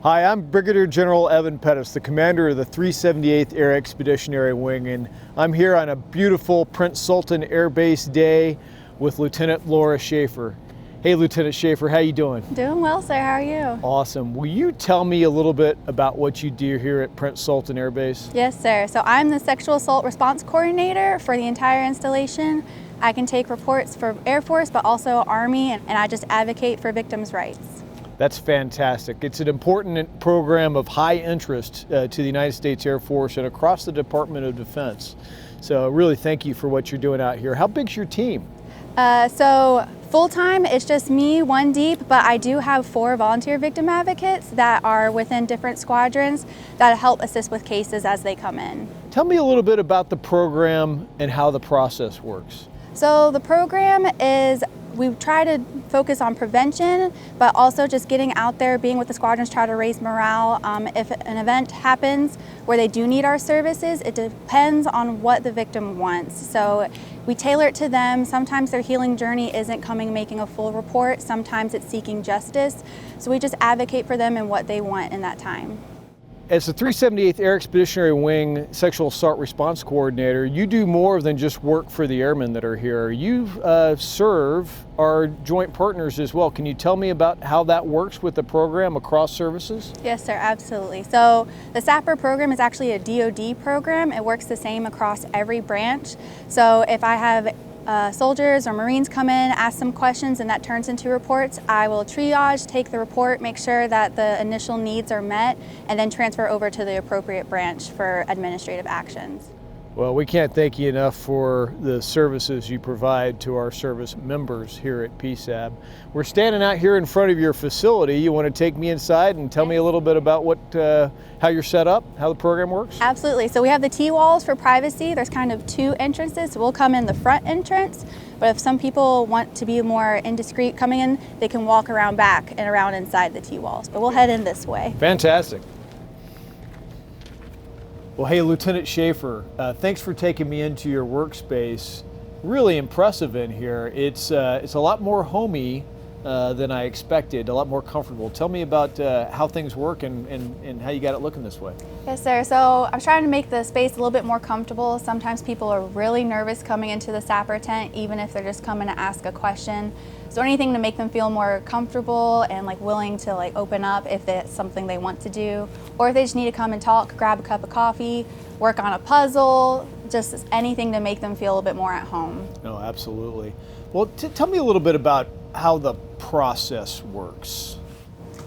Hi, I'm Brigadier General Evan Pettus, the commander of the 378th Air Expeditionary Wing, and I'm here on a beautiful Prince Sultan Air Base day with Lieutenant Laura Schaefer. Hey, Lieutenant Schaefer, how you doing? Doing well, sir. How are you? Awesome. Will you tell me a little bit about what you do here at Prince Sultan Air Base? Yes, sir. So I'm the Sexual Assault Response Coordinator for the entire installation. I can take reports for Air Force, but also Army, and I just advocate for victims' rights. That's fantastic. It's an important program of high interest to the United States Air Force and across the Department of Defense. So really thank you for what you're doing out here. How big's your team? So full-time, it's just me, one deep, but I do have 4 volunteer victim advocates that are within different squadrons that help assist with cases as they come in. Tell me a little bit about the program and how the process works. So the program is, we try to focus on prevention, but also just getting out there, being with the squadrons, try to raise morale. If an event happens where they do need our services, it depends on what the victim wants. So we tailor it to them. Sometimes their healing journey isn't making a full report. Sometimes it's seeking justice. So we just advocate for them and what they want in that time. As the 378th Air Expeditionary Wing Sexual Assault Response Coordinator, you do more than just work for the airmen that are here. You serve our joint partners as well. Can you tell me about how that works with the program across services? Yes, sir, absolutely. So the SAPR program is actually a DoD program. It works the same across every branch. So if I have soldiers or Marines come in, ask some questions, and that turns into reports, I will triage, take the report, make sure that the initial needs are met, and then transfer over to the appropriate branch for administrative actions. Well, we can't thank you enough for the services you provide to our service members here at PSAB. We're standing out here in front of your facility. You want to take me inside and tell me a little bit about how you're set up, how the program works? Absolutely. So we have the T-walls for privacy. There's kind of 2 entrances. So we'll come in the front entrance, but if some people want to be more indiscreet coming in, they can walk around back and around inside the T-walls. But we'll head in this way. Fantastic. Well, hey, Lieutenant Schaefer, thanks for taking me into your workspace. Really impressive in here. It's a lot more homey than I expected, a lot more comfortable. Tell me about how things work and how you got it looking this way. Yes, sir. So I'm trying to make the space a little bit more comfortable. Sometimes people are really nervous coming into the SAPR tent, even if they're just coming to ask a question. So anything to make them feel more comfortable and willing to open up if that's something they want to do, or if they just need to come and talk, grab a cup of coffee, work on a puzzle, just anything to make them feel a little bit more at home. No, absolutely. Well, tell me a little bit about how the process works.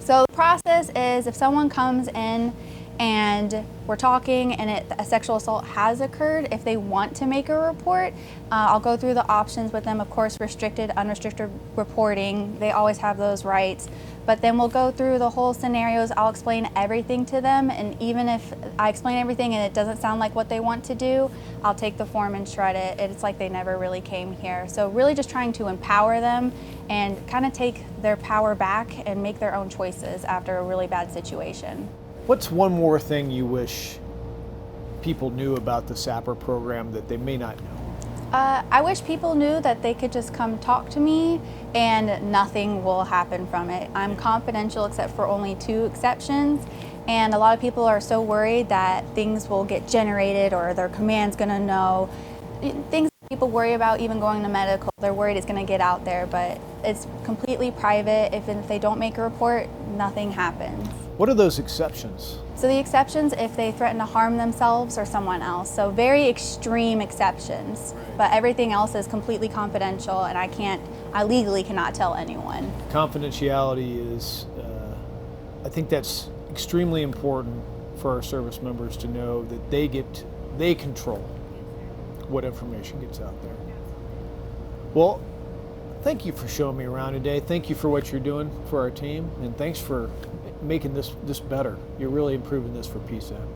So the process is, if someone comes in and we're talking and a sexual assault has occurred, if they want to make a report, I'll go through the options with them. Of course, restricted, unrestricted reporting, they always have those rights. But then we'll go through the whole scenarios. I'll explain everything to them, and even if I explain everything and it doesn't sound like what they want to do, I'll take the form and shred it. It's like they never really came here. So really just trying to empower them and kind of take their power back and make their own choices after a really bad situation. What's one more thing you wish people knew about the SAPR program that they may not know? I wish people knew that they could just come talk to me and nothing will happen from it. I'm confidential except for only 2 exceptions, and a lot of people are so worried that things will get generated or their command's going to know. Things people worry about even going to medical, they're worried it's going to get out there, but it's completely private. If they don't make a report, nothing happens. What are those exceptions? So the exceptions, if they threaten to harm themselves or someone else. So very extreme exceptions, but everything else is completely confidential, and I legally cannot tell anyone. Confidentiality is, I think that's extremely important for our service members to know that they control what information gets out there. Well, thank you for showing me around today. Thank you for what you're doing for our team, and thanks for making this better. You're really improving this for PSAB.